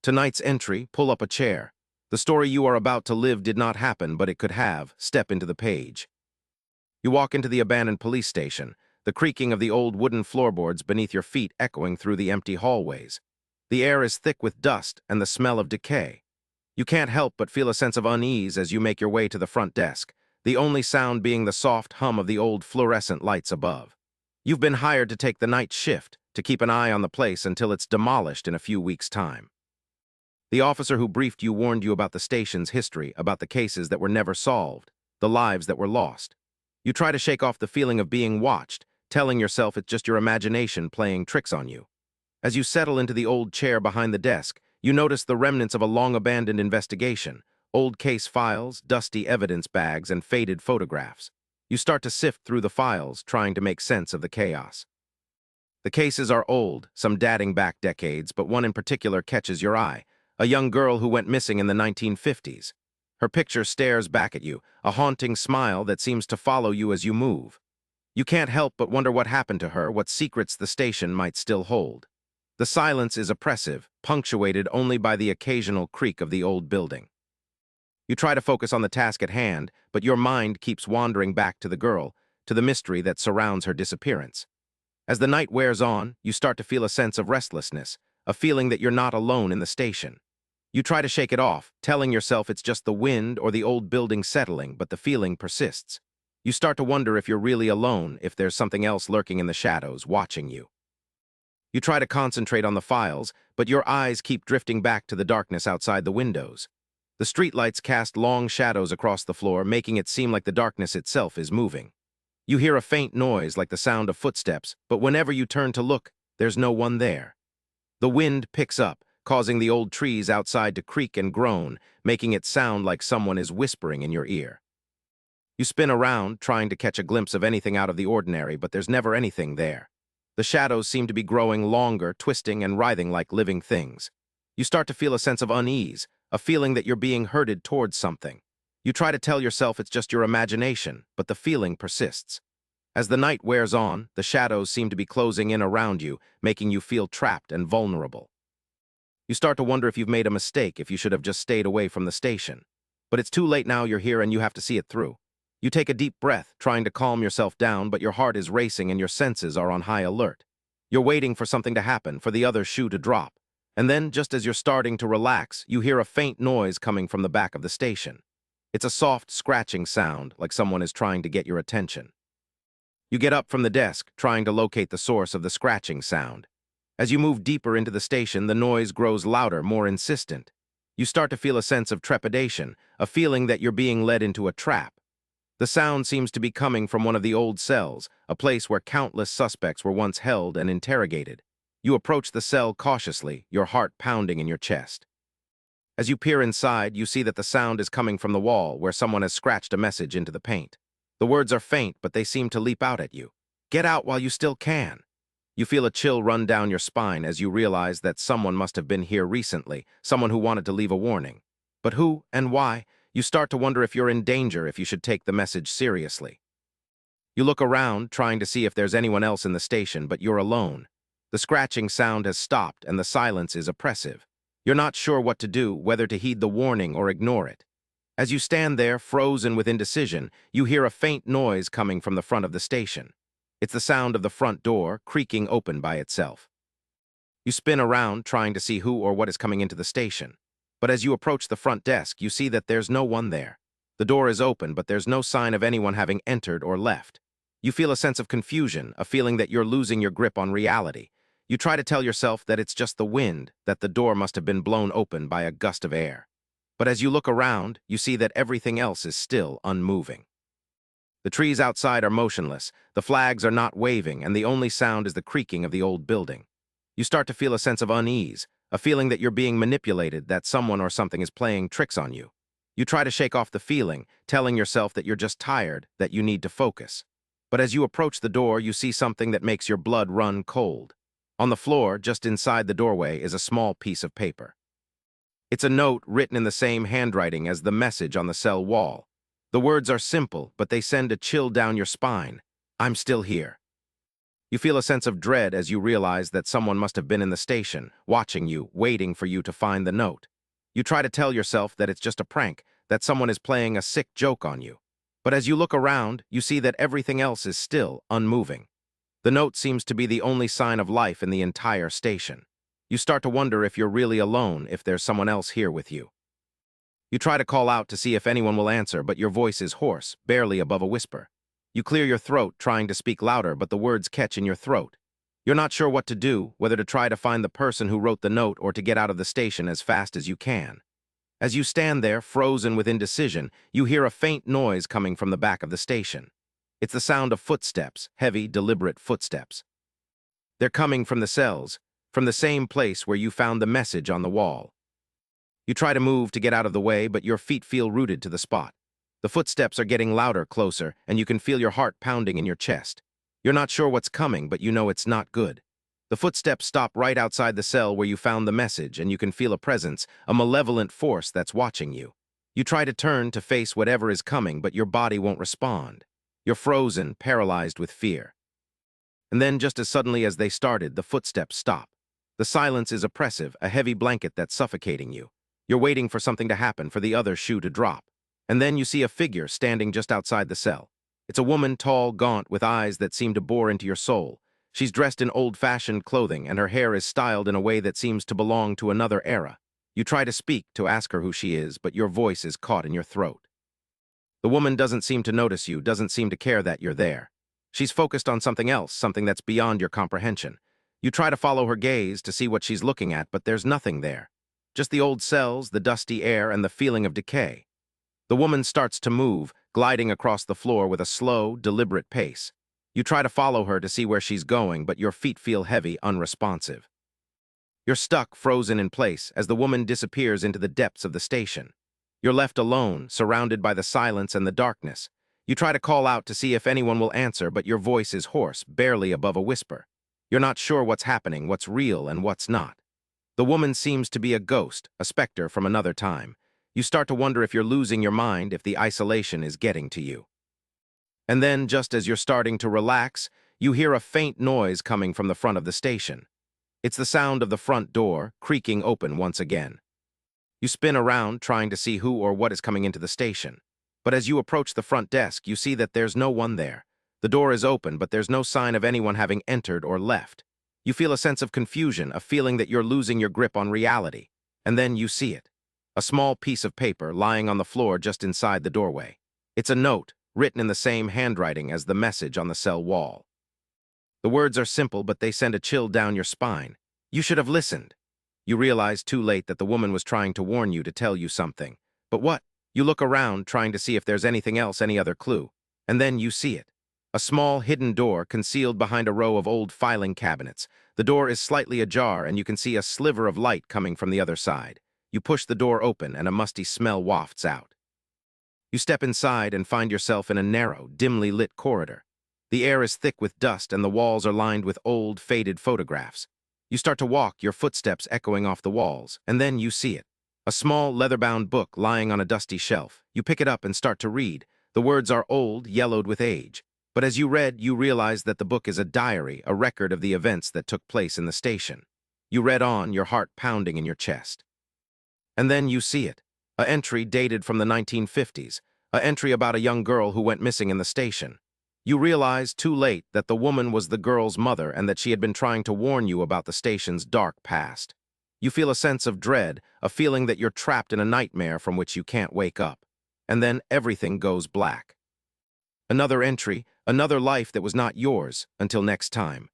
Tonight's entry, pull up a chair. The story you are about to live did not happen, but it could have. Step into the page. You walk into the abandoned police station, the creaking of the old wooden floorboards beneath your feet echoing through the empty hallways. The air is thick with dust and the smell of decay. You can't help but feel a sense of unease as you make your way to the front desk, the only sound being the soft hum of the old fluorescent lights above. You've been hired to take the night shift, to keep an eye on the place until it's demolished in a few weeks' time. The officer who briefed you warned you about the station's history, about the cases that were never solved, the lives that were lost. You try to shake off the feeling of being watched, telling yourself it's just your imagination playing tricks on you. As you settle into the old chair behind the desk, you notice the remnants of a long-abandoned investigation, old case files, dusty evidence bags, and faded photographs. You start to sift through the files, trying to make sense of the chaos. The cases are old, some dating back decades, but one in particular catches your eye, a young girl who went missing in the 1950s. Her picture stares back at you, a haunting smile that seems to follow you as you move. You can't help but wonder what happened to her, what secrets the station might still hold. The silence is oppressive, punctuated only by the occasional creak of the old building. You try to focus on the task at hand, but your mind keeps wandering back to the girl, to the mystery that surrounds her disappearance. As the night wears on, you start to feel a sense of restlessness, a feeling that you're not alone in the station. You try to shake it off, telling yourself it's just the wind or the old building settling, but the feeling persists. You start to wonder if you're really alone, if there's something else lurking in the shadows, watching you. You try to concentrate on the files, but your eyes keep drifting back to the darkness outside the windows. The streetlights cast long shadows across the floor, making it seem like the darkness itself is moving. You hear a faint noise like the sound of footsteps, but whenever you turn to look, there's no one there. The wind picks up, causing the old trees outside to creak and groan, making it sound like someone is whispering in your ear. You spin around, trying to catch a glimpse of anything out of the ordinary, but there's never anything there. The shadows seem to be growing longer, twisting and writhing like living things. You start to feel a sense of unease, a feeling that you're being herded towards something. You try to tell yourself it's just your imagination, but the feeling persists. As the night wears on, the shadows seem to be closing in around you, making you feel trapped and vulnerable. You start to wonder if you've made a mistake, if you should have just stayed away from the station. But it's too late now, you're here and you have to see it through. You take a deep breath, trying to calm yourself down, but your heart is racing and your senses are on high alert. You're waiting for something to happen, for the other shoe to drop. And then, just as you're starting to relax, you hear a faint noise coming from the back of the station. It's a soft, scratching sound, like someone is trying to get your attention. You get up from the desk, trying to locate the source of the scratching sound. As you move deeper into the station, the noise grows louder, more insistent. You start to feel a sense of trepidation, a feeling that you're being led into a trap. The sound seems to be coming from one of the old cells, a place where countless suspects were once held and interrogated. You approach the cell cautiously, your heart pounding in your chest. As you peer inside, you see that the sound is coming from the wall, where someone has scratched a message into the paint. The words are faint, but they seem to leap out at you. Get out while you still can. You feel a chill run down your spine as you realize that someone must have been here recently, someone who wanted to leave a warning. But who and why? You start to wonder if you're in danger, if you should take the message seriously. You look around, trying to see if there's anyone else in the station, but you're alone. The scratching sound has stopped, and the silence is oppressive. You're not sure what to do, whether to heed the warning or ignore it. As you stand there, frozen with indecision, you hear a faint noise coming from the front of the station. It's the sound of the front door, creaking open by itself. You spin around, trying to see who or what is coming into the station. But as you approach the front desk, you see that there's no one there. The door is open, but there's no sign of anyone having entered or left. You feel a sense of confusion, a feeling that you're losing your grip on reality. You try to tell yourself that it's just the wind, that the door must have been blown open by a gust of air. But as you look around, you see that everything else is still unmoving. The trees outside are motionless, the flags are not waving, and the only sound is the creaking of the old building. You start to feel a sense of unease, a feeling that you're being manipulated, that someone or something is playing tricks on you. You try to shake off the feeling, telling yourself that you're just tired, that you need to focus. But as you approach the door, you see something that makes your blood run cold. On the floor, just inside the doorway, is a small piece of paper. It's a note written in the same handwriting as the message on the cell wall. The words are simple, but they send a chill down your spine. I'm still here. You feel a sense of dread as you realize that someone must have been in the station, watching you, waiting for you to find the note. You try to tell yourself that it's just a prank, that someone is playing a sick joke on you. But as you look around, you see that everything else is still unmoving. The note seems to be the only sign of life in the entire station. You start to wonder if you're really alone, if there's someone else here with you. You try to call out to see if anyone will answer, but your voice is hoarse, barely above a whisper. You clear your throat, trying to speak louder, but the words catch in your throat. You're not sure what to do, whether to try to find the person who wrote the note or to get out of the station as fast as you can. As you stand there, frozen with indecision, you hear a faint noise coming from the back of the station. It's the sound of footsteps, heavy, deliberate footsteps. They're coming from the cells, from the same place where you found the message on the wall. You try to move to get out of the way, but your feet feel rooted to the spot. The footsteps are getting louder, closer, and you can feel your heart pounding in your chest. You're not sure what's coming, but you know it's not good. The footsteps stop right outside the cell where you found the message, and you can feel a presence, a malevolent force that's watching you. You try to turn to face whatever is coming, but your body won't respond. You're frozen, paralyzed with fear. And then, just as suddenly as they started, the footsteps stop. The silence is oppressive, a heavy blanket that's suffocating you. You're waiting for something to happen, for the other shoe to drop. And then you see a figure standing just outside the cell. It's a woman, tall, gaunt, with eyes that seem to bore into your soul. She's dressed in old-fashioned clothing, and her hair is styled in a way that seems to belong to another era. You try to speak, to ask her who she is, but your voice is caught in your throat. The woman doesn't seem to notice you, doesn't seem to care that you're there. She's focused on something else, something that's beyond your comprehension. You try to follow her gaze to see what she's looking at, but there's nothing there. Just the old cells, the dusty air, and the feeling of decay. The woman starts to move, gliding across the floor with a slow, deliberate pace. You try to follow her to see where she's going, but your feet feel heavy, unresponsive. You're stuck, frozen in place, as the woman disappears into the depths of the station. You're left alone, surrounded by the silence and the darkness. You try to call out to see if anyone will answer, but your voice is hoarse, barely above a whisper. You're not sure what's happening, what's real and what's not. The woman seems to be a ghost, a specter from another time. You start to wonder if you're losing your mind, if the isolation is getting to you. And then, just as you're starting to relax, you hear a faint noise coming from the front of the station. It's the sound of the front door, creaking open once again. You spin around, trying to see who or what is coming into the station. But as you approach the front desk, you see that there's no one there. The door is open, but there's no sign of anyone having entered or left. You feel a sense of confusion, a feeling that you're losing your grip on reality. And then you see it. A small piece of paper lying on the floor just inside the doorway. It's a note, written in the same handwriting as the message on the cell wall. The words are simple, but they send a chill down your spine. You should have listened. You realize too late that the woman was trying to warn you, to tell you something. But what? You look around, trying to see if there's anything else, any other clue. And then you see it. A small, hidden door concealed behind a row of old filing cabinets. The door is slightly ajar, and you can see a sliver of light coming from the other side. You push the door open, and a musty smell wafts out. You step inside and find yourself in a narrow, dimly lit corridor. The air is thick with dust, and the walls are lined with old, faded photographs. You start to walk, your footsteps echoing off the walls, and then you see it. A small, leather-bound book lying on a dusty shelf. You pick it up and start to read. The words are old, yellowed with age. But as you read, you realize that the book is a diary, a record of the events that took place in the station. You read on, your heart pounding in your chest. And then you see it. An entry dated from the 1950s. An entry about a young girl who went missing in the station. You realize too late that the woman was the girl's mother and that she had been trying to warn you about the station's dark past. You feel a sense of dread, a feeling that you're trapped in a nightmare from which you can't wake up. And then everything goes black. Another entry, another life that was not yours, until next time.